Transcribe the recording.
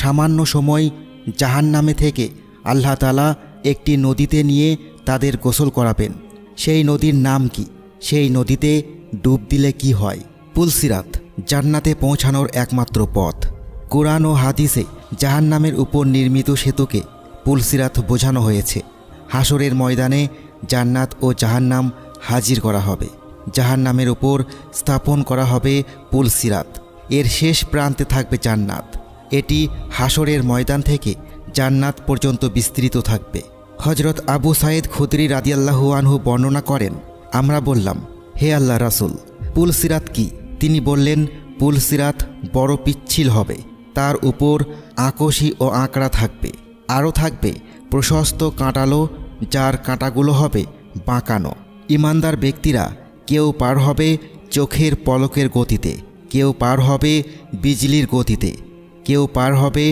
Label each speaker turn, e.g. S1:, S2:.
S1: সামান্য সময় জাহান্নামে থেকে আল্লাহ তাআলা একটি নদীতে নিয়ে তাদের গোসল করাবেন। সেই নদীর নাম কি? সেই নদীতে ডুব দিলে কি হয়? পুলসিরাত জান্নাতে পৌঁছানোর একমাত্র পথ। কোরআন ও হাদিসে জাহান্নামের উপর নির্মিত সেতুকে পুলসিরাত বোঝানো হয়েছে। হাসরের ময়দানে জান্নাত ও জাহান্নাম হাজির করা হবে। জাহান্নামের উপর স্থাপন করা হবে পুলসিরাত। এর শেষ প্রান্তে থাকবে জান্নাত। এটি হাসরের ময়দান থেকে জান্নাত পর্যন্ত বিস্তৃত থাকবে। হজরত আবু সাঈদ খুদরি রাদিয়াল্লাহু আনহু বর্ণনা করেন, আমরা বললাম, হে আল্লাহ রাসূল, পুলসিরাত কি? তিনি বললেন, পুলসিরাত বড় পিচ্ছিল হবে, তার উপর আঁকশি ও আঁকড়া থাকবে, আরও থাকবে প্রশস্ত কাঁটালো, যার কাঁটাগুলো হবে বাঁকানো। ইমানদার ব্যক্তিরা কেউ পার হবে চোখের পলকের গতিতে, কেউ পার হবে বিজলির গতিতে, কেউ পার হবে